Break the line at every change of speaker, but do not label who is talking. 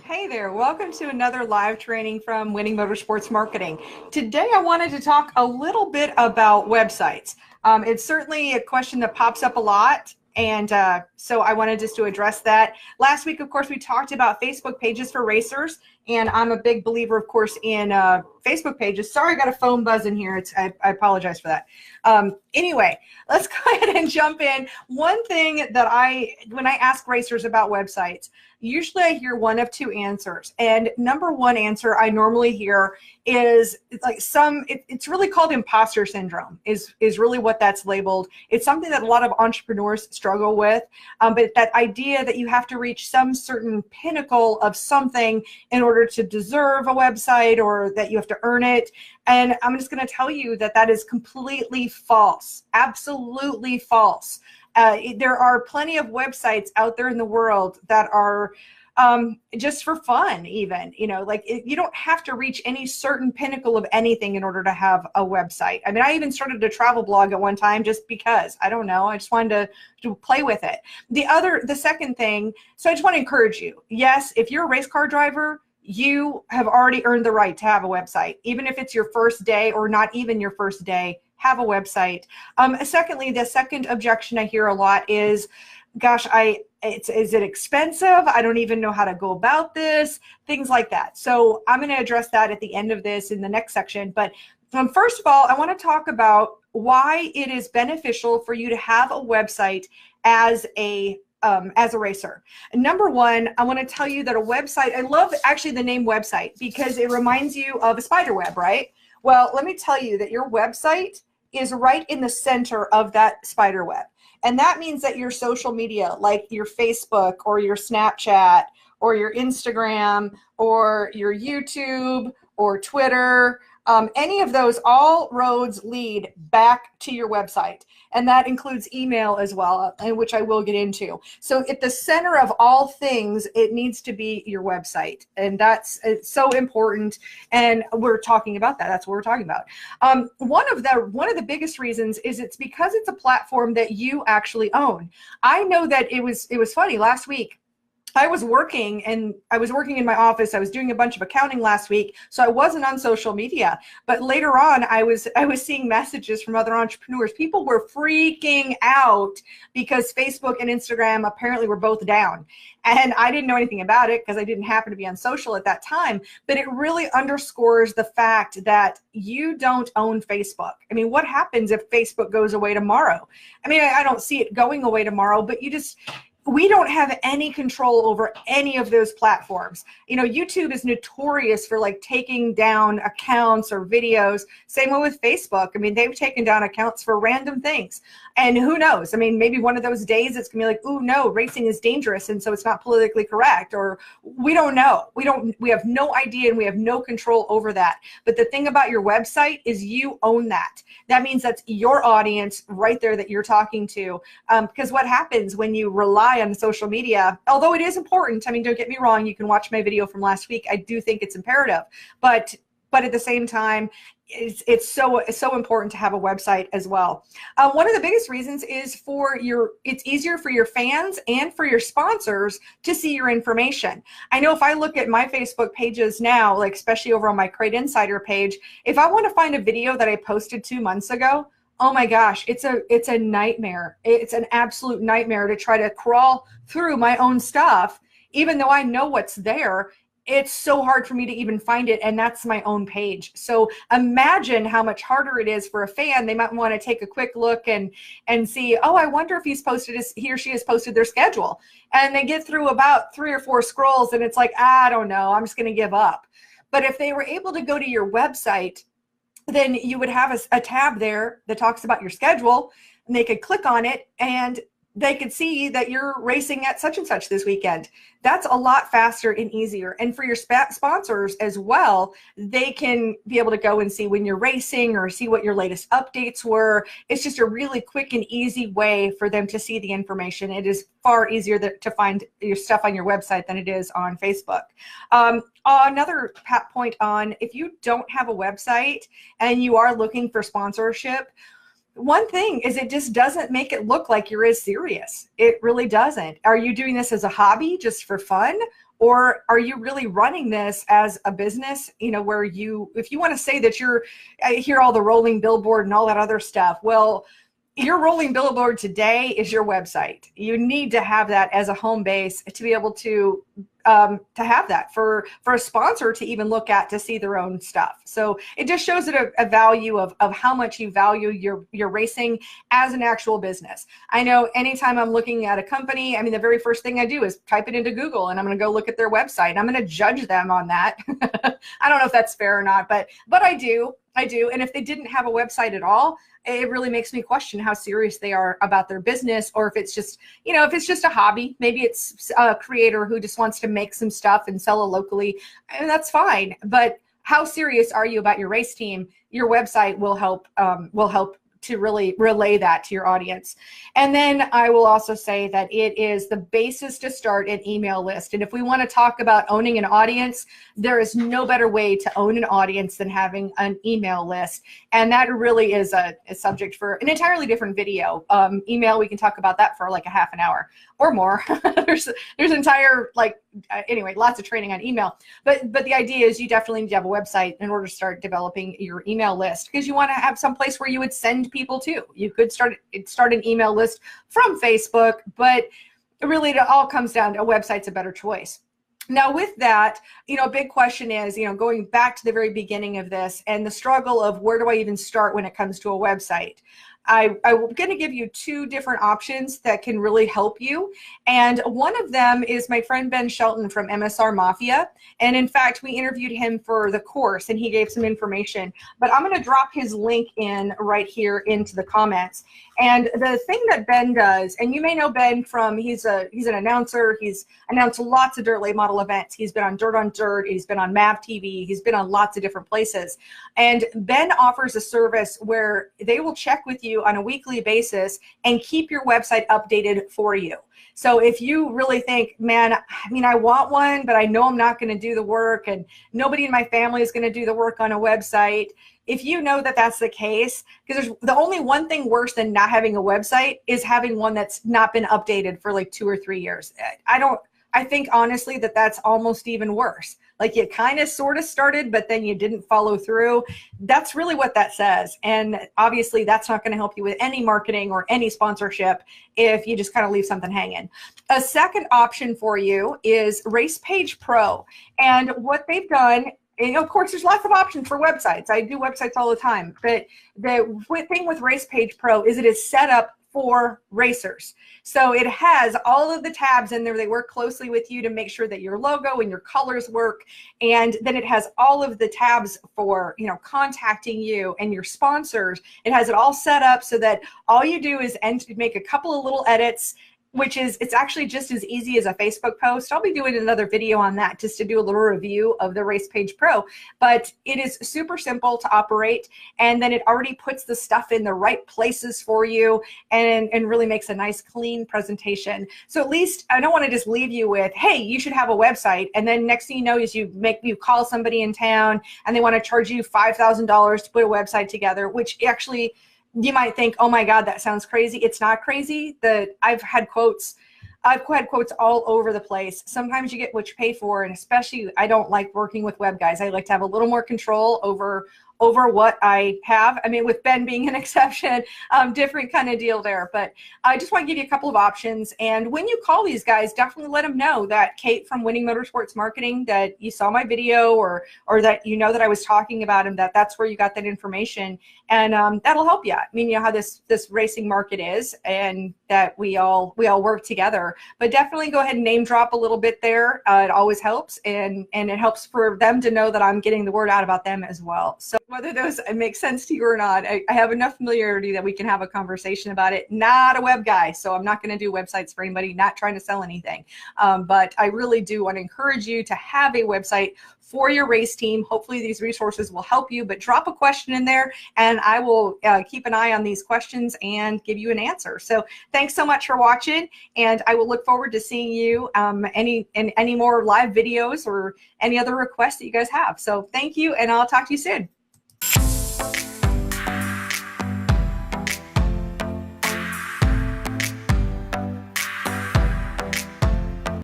Hey there, welcome to another live training from Winning Motorsports Marketing. Today I wanted to talk a little bit about websites. It's certainly a question that pops up a lot, and so I wanted just to address that. Last week, of course, we talked about Facebook pages for racers, and I'm a big believer, of course, in Facebook pages. Sorry, I got a phone buzz in here. I apologize for that. Anyway, let's go ahead and jump in. One thing that when I ask racers about websites, usually I hear one of two answers. And number one answer I normally hear is like it's really called imposter syndrome is really what that's labeled. It's something that a lot of entrepreneurs struggle with, but that idea that you have to reach some certain pinnacle of something in order to deserve a website, or that you have to earn it. And I'm just going to tell you that that is completely false, absolutely false. There are plenty of websites out there in the world that are just for fun, even, you don't have to reach any certain pinnacle of anything in order to have a website. I mean, I even started a travel blog at one time just because, I don't know, I just wanted to play with it. The second thing, so I just want to encourage you. Yes, if you're a race car driver, you have already earned the right to have a website, even if it's your first day or not even your first day. Have a website. Secondly, the second objection I hear a lot is, gosh, is it expensive? I don't even know how to go about this, things like that. So I'm going to address that at the end of this in the next section. But first of all, I want to talk about why it is beneficial for you to have a website as a racer. Number one, I want to tell you that a website, I love actually the name website because it reminds you of a spider web, right? Well, let me tell you that your website is right in the center of that spider web. And that means that your social media, like your Facebook or your Snapchat or your Instagram or your YouTube or Twitter, any of those, all roads lead back to your website. And that includes email as well, which I will get into. So at the center of all things, it needs to be your website. And it's so important. And we're talking about that. That's what we're talking about. One of the biggest reasons is it's because it's a platform that you actually own. I know that it was funny last week. I was working in my office. I was doing a bunch of accounting last week, so I wasn't on social media. But later on, I was seeing messages from other entrepreneurs. People were freaking out because Facebook and Instagram apparently were both down. And I didn't know anything about it because I didn't happen to be on social at that time. But it really underscores the fact that you don't own Facebook. I mean, what happens if Facebook goes away tomorrow? I mean, I don't see it going away tomorrow, but we don't have any control over any of those platforms. YouTube is notorious for like taking down accounts or videos. Same way with Facebook. I mean, they've taken down accounts for random things. And who knows? I mean, maybe one of those days it's gonna be like, oh no, racing is dangerous, and so it's not politically correct, or we don't know. We have no idea, and we have no control over that. But the thing about your website is you own that. That means that's your audience right there that you're talking to. Because what happens when you rely on social media, although it is important, I mean, don't get me wrong, you can watch my video from last week. I do think it's imperative, but at the same time, it's so important to have a website as well. One of the biggest reasons is it's easier for your fans and for your sponsors to see your information. I know if I look at my Facebook pages now, like especially over on my Crate Insider page, if I want to find a video that I posted 2 months ago, oh my gosh, it's a nightmare. It's an absolute nightmare to try to crawl through my own stuff, even though I know what's there. It's so hard for me to even find it, and that's my own page. So imagine how much harder it is for a fan. They might want to take a quick look and see, oh, I wonder if he or she has posted their schedule. And they get through about 3 or 4 scrolls, and it's like, I don't know, I'm just going to give up. But if they were able to go to your website, then you would have a tab there that talks about your schedule, and they could click on it and they could see that you're racing at such and such this weekend. That's a lot faster and easier. And for your sponsors as well, they can be able to go and see when you're racing or see what your latest updates were. It's just a really quick and easy way for them to see the information. It is far easier to find your stuff on your website than it is on Facebook. Another point on, if you don't have a website and you are looking for sponsorship, one thing is it just doesn't make it look like you're as serious. It really doesn't. Are you doing this as a hobby just for fun? Or are you really running this as a business, where if you want to say that I hear all the rolling billboard and all that other stuff. Well, your rolling billboard today is your website. You need to have that as a home base to be able to have that for a sponsor to even look at to see their own stuff. So it just shows it a value of how much you value your racing as an actual business. I know anytime I'm looking at a company, I mean, the very first thing I do is type it into Google, and I'm going to go look at their website. I'm going to judge them on that. I don't know if that's fair or not, but I do. And if they didn't have a website at all, it really makes me question how serious they are about their business, or if it's just, if it's just a hobby. Maybe it's a creator who just wants to make some stuff and sell it locally, and that's fine. But how serious are you about your race team? Your website will help to really relay that to your audience. And then I will also say that it is the basis to start an email list. And if we want to talk about owning an audience, there is no better way to own an audience than having an email list. And that really is a subject for an entirely different video. Email, we can talk about that for like a half an hour or more. there's entire, anyway, lots of training on email. But the idea is you definitely need to have a website in order to start developing your email list, because you want to have some place where you would send people to. You could start an email list from Facebook, but really it all comes down to a website's a better choice. Now with that, a big question is, going back to the very beginning of this and the struggle of where do I even start when it comes to a website? I'm going to give you two different options that can really help you. And one of them is my friend Ben Shelton from MSR Mafia. And in fact, we interviewed him for the course and he gave some information. But I'm going to drop his link in right here into the comments. And the thing that Ben does, and you may know Ben from, he's an announcer. He's announced lots of dirt late model events. He's been on Dirt on Dirt. He's been on MAV TV. He's been on lots of different places. And Ben offers a service where they will check with you on a weekly basis and keep your website updated for you. So if you really think, man, I want one, but I know I'm not going to do the work and nobody in my family is going to do the work on a website. If you know that that's the case, because there's the only one thing worse than not having a website is having one that's not been updated for like 2 or 3 years. I think honestly that that's almost even worse. Like you kind of sort of started, but then you didn't follow through. That's really what that says. And obviously that's not going to help you with any marketing or any sponsorship if you just kind of leave something hanging. A second option for you is Race Page Pro. And what they've done, and of course, there's lots of options for websites. I do websites all the time. But the thing with Race Page Pro is it is set up for racers. So it has all of the tabs in there. They work closely with you to make sure that your logo and your colors work. And then it has all of the tabs for, contacting you and your sponsors. It has it all set up so that all you do is make a couple of little edits, it's actually just as easy as a Facebook post. I'll be doing another video on that just to do a little review of the Race Page Pro, but it is super simple to operate. And then it already puts the stuff in the right places for you and really makes a nice clean presentation. So at least I don't want to just leave you with, hey, you should have a website. And then next thing you know is you call somebody in town and they want to charge you $5,000 to put a website together, which actually, you might think, oh my God, that sounds crazy. It's not crazy. I've had quotes all over the place. Sometimes you get what you pay for, and especially I don't like working with web guys. I like to have a little more control over what I have. I mean, with Ben being an exception, different kind of deal there. But I just want to give you a couple of options. And when you call these guys, definitely let them know that Kate from Winning Motorsports Marketing, that you saw my video or that that I was talking about him, that's where you got that information. And that'll help you. I mean, how this racing market is, and that we all work together. But definitely go ahead and name drop a little bit there. It always helps, and it helps for them to know that I'm getting the word out about them as well. So whether those make sense to you or not, I have enough familiarity that we can have a conversation about it. Not a web guy, so I'm not going to do websites for anybody, not trying to sell anything. But I really do want to encourage you to have a website for your race team. Hopefully these resources will help you, but drop a question in there and I will keep an eye on these questions and give you an answer. So thanks so much for watching, and I will look forward to seeing you any more live videos or any other requests that you guys have. So thank you, and I'll talk to you soon.